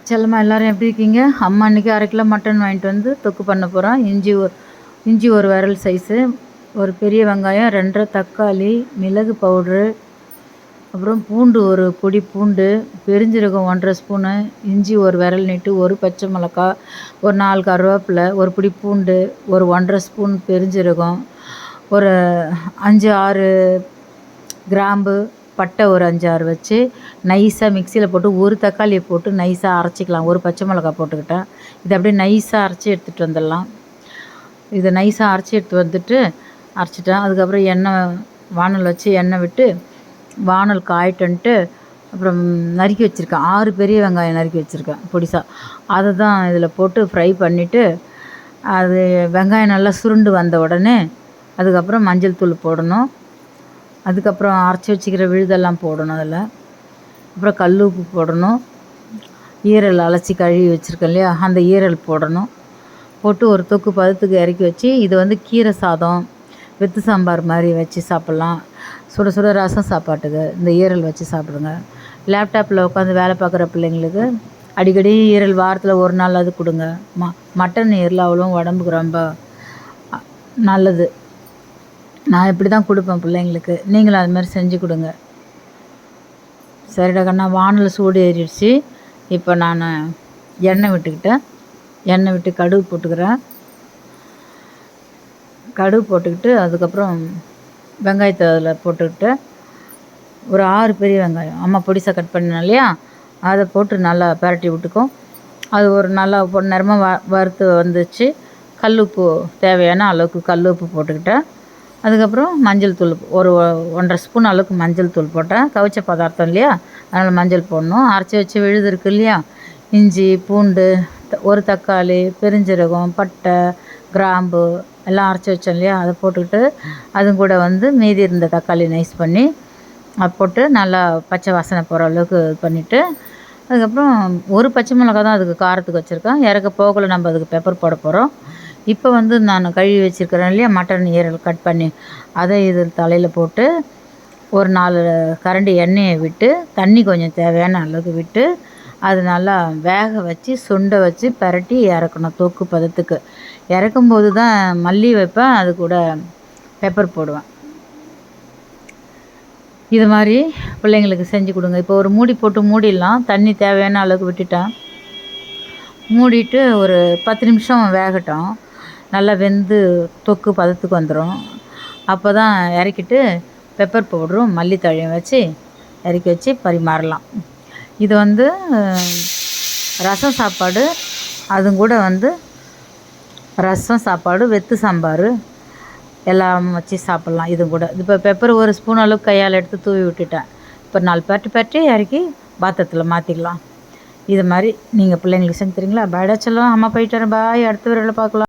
செல்லம்மா எல்லோரும் எப்படி இருக்கீங்க? அம்மா இன்றைக்கி 1/2 கிலோ மட்டன் வாங்கிட்டு வந்து தொக்கு பண்ண போகிறோம். இஞ்சி ஒரு விரல் சைஸு, ஒரு பெரிய வெங்காயம், 2 தக்காளி, மிளகு பவுட்ரு, அப்புறம் பூண்டு ஒரு பொடி பூண்டு, பெருஞ்சீரகம் 1 1/2 ஸ்பூனு, இஞ்சி ஒரு விரல் நீட்டு, ஒரு பச்சை மிளகா, ஒரு 4 கருவேப்பிலை, ஒரு பிடி பூண்டு, ஒரு 1 1/2 ஸ்பூன் பெருஞ்சீரகம், ஒரு 5 6 கிராம்பு, பட்டை ஒரு 5 6 வச்சு நைஸாக மிக்சியில் போட்டு ஒரு தக்காளியை போட்டு நைஸாக அரைச்சிக்கலாம். ஒரு பச்சை மிளகா போட்டுக்கிட்டேன். இதை அப்படியே நைஸாக அரைச்சி எடுத்துகிட்டு வந்துடலாம். இதை நைஸாக அரைச்சி எடுத்து வந்துட்டு அரைச்சிட்டேன். அதுக்கப்புறம் வானல் வச்சு எண்ணெய் விட்டு வானல் காயிட்டுன்ட்டு அப்புறம் நறுக்கி வச்சுருக்கேன். 6 பெரிய வெங்காயம் நறுக்கி வச்சுருக்கேன் பொடிசாக. அதை தான் இதில் போட்டு ஃப்ரை பண்ணிவிட்டு அது வெங்காயம் நல்லா சுருண்டு வந்த உடனே அதுக்கப்புறம் மஞ்சள் தூள் போடணும். அதுக்கப்புறம் அரைச்சி வச்சுக்கிற விழுதெல்லாம் போடணும். அதில் அப்புறம் கல் உப்பு போடணும். ஈரல் அலசி கழுவி வச்சுருக்கேன் இல்லையா, அந்த ஈரல் போடணும். போட்டு ஒரு தொக்கு பதத்துக்கு இறக்கி வச்சு இது கீரை சாதம், வெத்து சாம்பார் மாதிரி வச்சு சாப்பிட்லாம். சுட சுட ரசம் சாப்பாட்டுக்கு இந்த ஈரல் வச்சு சாப்பிடுங்க. லேப்டாப்பில் உட்காந்து வேலை பார்க்குற பிள்ளைங்களுக்கு அடிக்கடி ஈரல் வாரத்தில் ஒரு நாள் அது கொடுங்க. மட்டன் ஈரல் அவ்வளோ உடம்புக்கு ரொம்ப நல்லது. நான் இப்படி தான் கொடுப்பேன் பிள்ளைங்களுக்கு. நீங்களும் அது மாதிரி செஞ்சு கொடுங்க. சரிடா கண்ணா, வானல் சூடு ஏறிடுச்சு. இப்போ நான் எண்ணெய் விட்டுக்கிட்டேன். எண்ணெய் விட்டு கடுகு போட்டுக்கிறேன். கடுகு போட்டுக்கிட்டு அதுக்கப்புறம் வெங்காயத்தை அதில் போட்டுக்கிட்டு ஒரு 6 பெரிய வெங்காயம் அம்மா பொடிசாக கட் பண்ணேன் இல்லையா, அதை போட்டு நல்லா பரட்டி விட்டுக்கும். அது ஒரு நல்லா நேரமாக வறுத்து வந்துச்சு. கல் உப்பு தேவையான அளவுக்கு கல் உப்பு போட்டுக்கிட்டேன். அதுக்கப்புறம் மஞ்சள் தூள் ஒரு 1 1/2 ஸ்பூன் அளவுக்கு மஞ்சள் தூள் போட்டேன். கவிச்ச பதார்த்தம் இல்லையா, அதனால் மஞ்சள் போடணும். அரைச்சி வச்சு விழுது இருக்குது இல்லையா, இஞ்சி பூண்டு, ஒரு தக்காளி, பெருஞ்சீரகம், பட்டை, கிராம்பு எல்லாம் அரைச்சி வச்சோம் இல்லையா, அதை போட்டுக்கிட்டு அதுவும் கூட மீதி இருந்த தக்காளி நைஸ் பண்ணி அதை போட்டு நல்லா பச்சை வாசனை போகிற அளவுக்கு இது பண்ணிவிட்டு அதுக்கப்புறம் ஒரு பச்சை மிளகா தான் அதுக்கு காரத்துக்கு வச்சுருக்கேன். இறக்க போகல நம்ம அதுக்கு பெப்பர் போட போகிறோம். இப்போ நான் கழுவி வச்சுருக்கிறேன் இல்லையா மட்டன் ஈரல் கட் பண்ணி, அதை இது தலையில் போட்டு ஒரு 4 கரண்டி எண்ணெயை விட்டு தண்ணி கொஞ்சம் தேவையான அளவுக்கு விட்டு அது நல்லா வேக வச்சு சுண்டை வச்சு பரட்டி இறக்கணும். தொக்கு பதத்துக்கு இறக்கும்போது தான் மல்லி வைப்பேன், அது கூட பெப்பர் போடுவேன். இது மாதிரி பிள்ளைங்களுக்கு செஞ்சு கொடுங்க. இப்போ ஒரு மூடி போட்டு மூடிடலாம். தண்ணி தேவையான அளவுக்கு விட்டுட்டேன். மூடிட்டு ஒரு 10 நிமிஷம் வேகட்டும். நல்லா வெந்து தொக்கு பதத்துக்கு வந்துடும். அப்போ தான் இறக்கிட்டு பெப்பர் பவுடரும் மல்லித்தழையும் வச்சு இறக்கி வச்சு பரிமாறலாம். இது ரசம் சாப்பாடு, அதுவும் கூட ரசம் சாப்பாடு, வெத்து சாம்பார் எல்லாம் வச்சு சாப்பிட்லாம். இது கூட இப்போ பெப்பர் ஒரு ஸ்பூன் அளவுக்கு கையால் எடுத்து தூவி விட்டுட்டேன். இப்போ 4 பரட்டி இறக்கி பாத்திரத்தில் மாற்றிக்கலாம். இது மாதிரி நீங்கள் பிள்ளைங்களுக்கு செஞ்சு தரீங்களா? பாய்டா செல்லம், அம்மா போயிட்டு வரேன். பாய், அடுத்த வீடியோவில் பார்க்கலாம்.